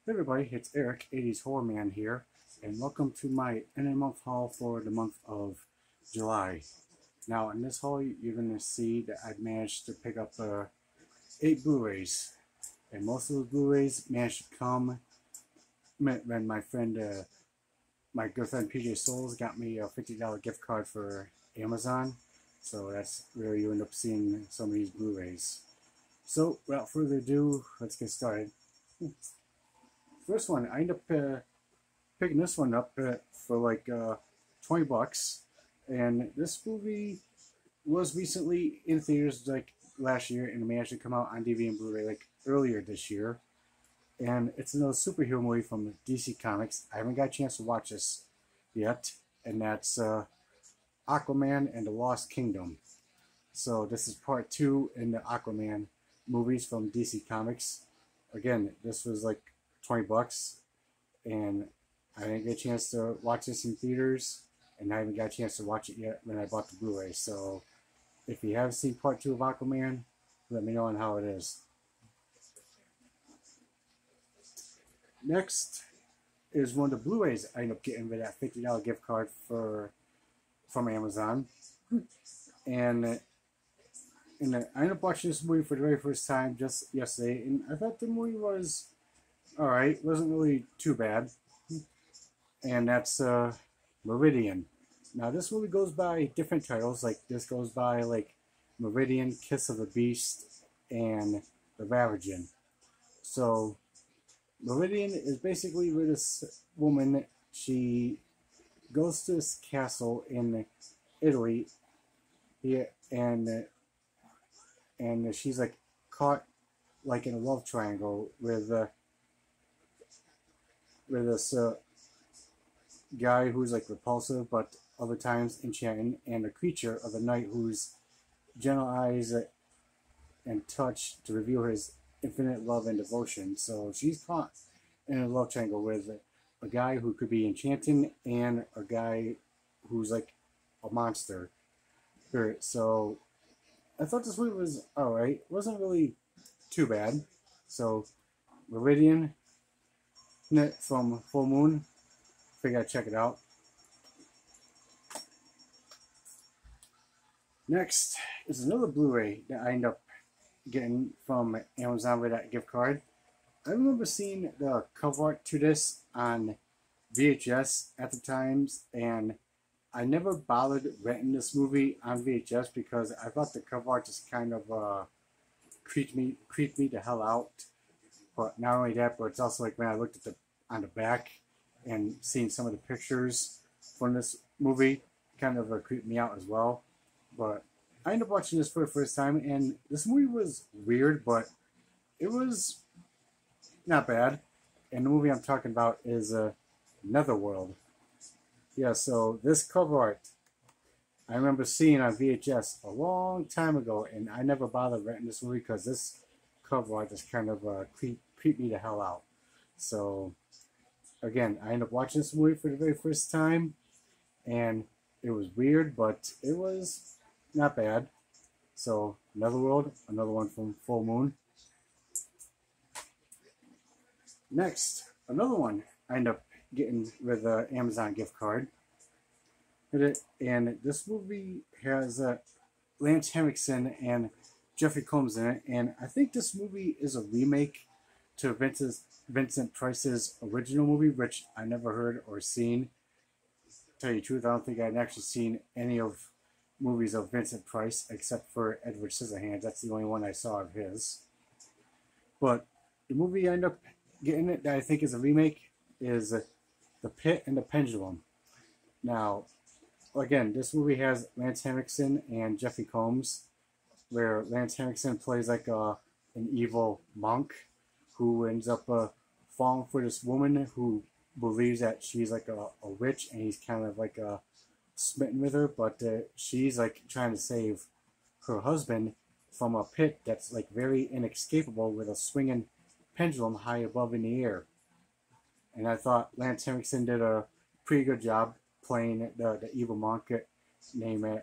Hey everybody, it's Eric, 80s Horror Man here, and welcome to my end of month haul for the month of July. Now, in this haul, you're going to see that I've managed to pick up 8 Blu-rays, and most of those Blu-rays managed to come when my good friend PJ Souls got me a $50 gift card for Amazon, so that's where you end up seeing some of these Blu-rays. So, without further ado, let's get started. First one, I ended up picking this one up for like 20 bucks. And this movie was recently in theaters like last year and managed to come out on DVD and Blu-ray like earlier this year. And it's another superhero movie from DC Comics. I haven't got a chance to watch this yet. And that's Aquaman and the Lost Kingdom. So this is part 2 in the Aquaman movies from DC Comics. Again, this was like 20 bucks, and I didn't get a chance to watch this in theaters, and I haven't got a chance to watch it yet when I bought the Blu-ray. So if you have seen part 2 of Aquaman, let me know on how it is. Next is one of the Blu-rays I ended up getting with that $50 gift card from Amazon. And I ended up watching this movie for the very first time just yesterday, and I thought the movie was alright, wasn't really too bad. And that's Meridian. Now this movie goes by different titles, like this goes by like Meridian, Kiss of the Beast, and The Ravaging. So Meridian is basically where this woman, she goes to this castle in Italy, and she's like caught like in a love triangle with this guy who's like repulsive but other times enchanting, and a creature of the night whose gentle eyes and touch to reveal his infinite love and devotion. So she's caught in a love triangle with a guy who could be enchanting and a guy who's like a monster. So I thought this movie was alright. Wasn't really too bad. So Meridian from Full Moon. Figured I'd check it out. Next is another Blu-ray that I ended up getting from Amazon with that gift card. I remember seeing the cover art to this on VHS at the times, and I never bothered renting this movie on VHS because I thought the cover art just kind of creeped me the hell out. But not only that, but it's also like when I looked at on the back and seeing some of the pictures from this movie kind of creeped me out as well. But I ended up watching this for the first time, and this movie was weird, but it was not bad. And the movie I'm talking about is Netherworld. Yeah, so this cover art I remember seeing on VHS a long time ago, and I never bothered renting this movie because this cover art just kind of creeped me the hell out. So again, I ended up watching this movie for the very first time, and it was weird, but it was not bad. So Netherworld, another one from Full Moon. Next, another one I ended up getting with an Amazon gift card. And this movie has Lance Henriksen and Jeffrey Combs in it, and I think this movie is a remake to Vincent Price's original movie, which I never heard or seen. To tell you the truth, I don't think I'd actually seen any of movies of Vincent Price except for Edward Scissorhands. That's the only one I saw of his. But the movie I ended up getting it that I think is a remake is The Pit and the Pendulum. Now, again, this movie has Lance Henriksen and Jeffrey Combs, where Lance Henriksen plays like an evil monk who ends up falling for this woman who believes that she's like a witch, and he's kind of like smitten with her, but she's like trying to save her husband from a pit that's like very inescapable with a swinging pendulum high above in the air. And I thought Lance Henriksen did a pretty good job playing the evil monk named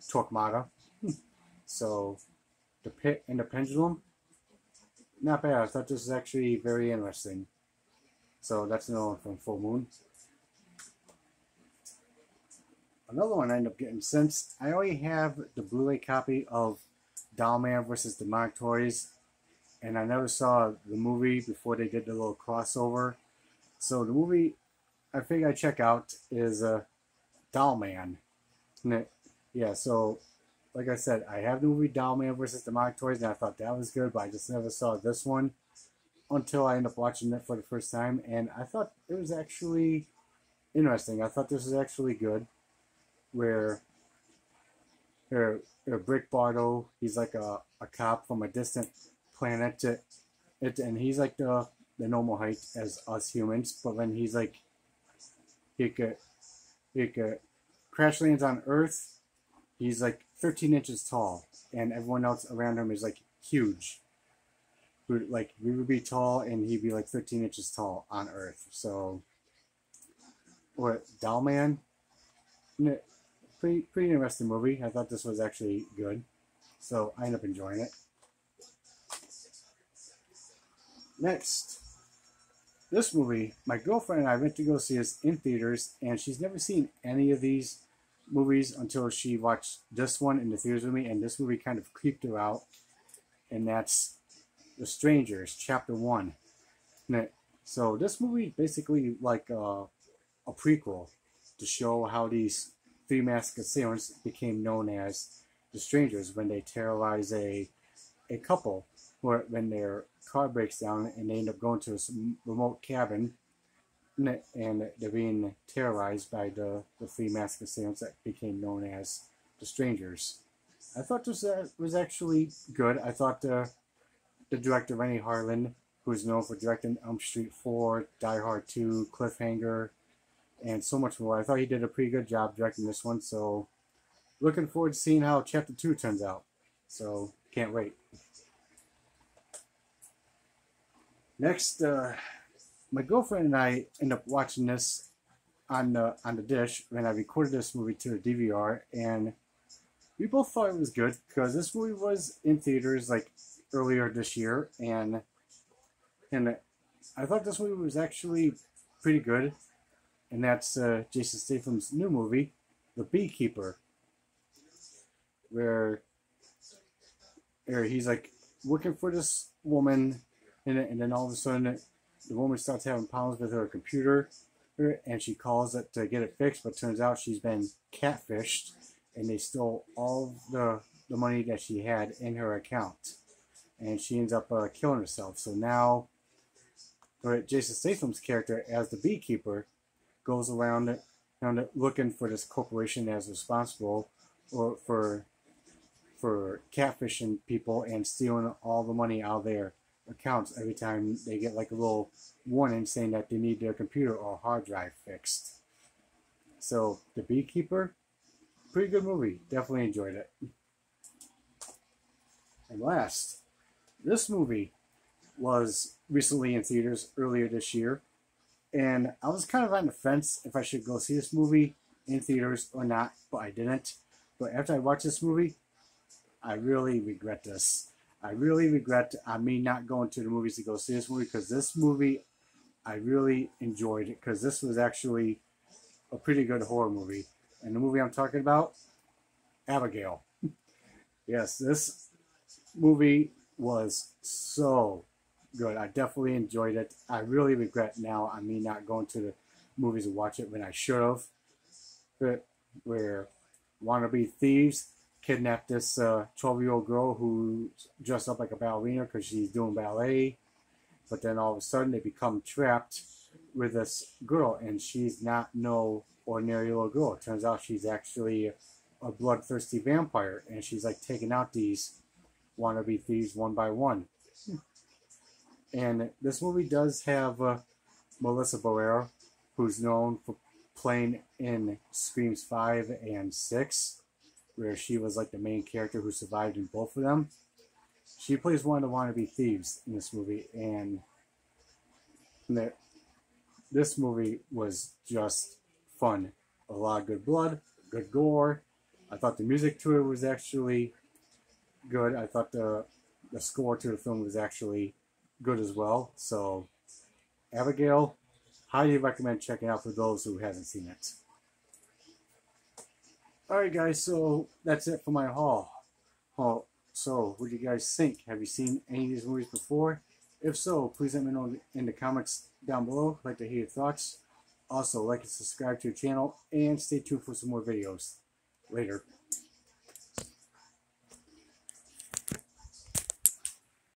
Torquemada. So The Pit and the Pendulum, not bad. I thought this was actually very interesting. So that's another one from Full Moon. Another one I ended up getting, since I already have the Blu-ray copy of Dollman versus Demonic Toys, and I never saw the movie before they did the little crossover. So the movie I figured I'd check out is Dollman. Yeah, so like I said, I have the movie Dollman versus Demonic Toys, and I thought that was good, but I just never saw this one until I ended up watching it for the first time, and I thought it was actually interesting. I thought this was actually good, where Brick Bardo, he's like a cop from a distant planet, and he's like the normal height as us humans, but when he's like, he could crash lands on Earth, he's like 13 inches tall, and everyone else around him is like huge. Like, we would be tall, and he'd be like 13 inches tall on Earth. So, or Dollman, pretty interesting movie. I thought this was actually good, so I ended up enjoying it. Next, this movie, my girlfriend and I went to go see this in theaters, and she's never seen any of these movies until she watched this one in the theaters with me, and this movie kind of creeped her out, and that's The Strangers, Chapter 1. So this movie basically like a prequel to show how these three masked assailants became known as the Strangers when they terrorize a couple, when their car breaks down and they end up going to a remote cabin, and they're being terrorized by the three masked assailants that became known as the Strangers. I thought this was actually good. I thought the director, Rennie Harlan, who's known for directing Elm Street 4, Die Hard 2, Cliffhanger, and so much more, I thought he did a pretty good job directing this one, so looking forward to seeing how Chapter 2 turns out. So, can't wait. Next, my girlfriend and I ended up watching this on the dish when I recorded this movie to the DVR, and we both thought it was good because this movie was in theaters like earlier this year, and I thought this movie was actually pretty good, and that's Jason Statham's new movie, The Beekeeper, where he's like working for this woman, and then all of a sudden the woman starts having problems with her computer, and she calls it to get it fixed, but turns out she's been catfished, and they stole all the money that she had in her account, and she ends up killing herself. So now Jason Statham's character as the beekeeper goes around looking for this corporation that's responsible for catfishing people and stealing all the money out of their accounts every time they get like a little warning saying that they need their computer or hard drive fixed. So The Beekeeper, pretty good movie. Definitely enjoyed it. And last, this movie was recently in theaters earlier this year, and I was kind of on the fence if I should go see this movie in theaters or not, but I didn't. But after I watched this movie, I really regret this. I really regret me not going to the movies to go see this movie, because this movie, I really enjoyed it, because this was actually a pretty good horror movie. And the movie I'm talking about, Abigail. Yes, this movie was so good. I definitely enjoyed it. I really regret now me not going to the movies to watch it when I should have. Where wannabe thieves kidnapped this 12-year-old girl who's dressed up like a ballerina because she's doing ballet, but then all of a sudden they become trapped with this girl, and she's not no ordinary little girl. It turns out she's actually a bloodthirsty vampire, and she's like taking out these wannabe thieves one by one. And this movie does have Melissa Barrera, who's known for playing in Screams 5 and 6, where she was like the main character who survived in both of them. She plays one of the wannabe thieves in this movie, and this movie was just fun. A lot of good blood, good gore. I thought the music to it was actually good. I thought the score to the film was actually good as well. So Abigail, highly recommend checking out for those who haven't seen it. Alright guys, so that's it for my haul. So what do you guys think? Have you seen any of these movies before? If so, please let me know in the comments down below. I'd like to hear your thoughts. Also, like and subscribe to the channel, and stay tuned for some more videos. Later.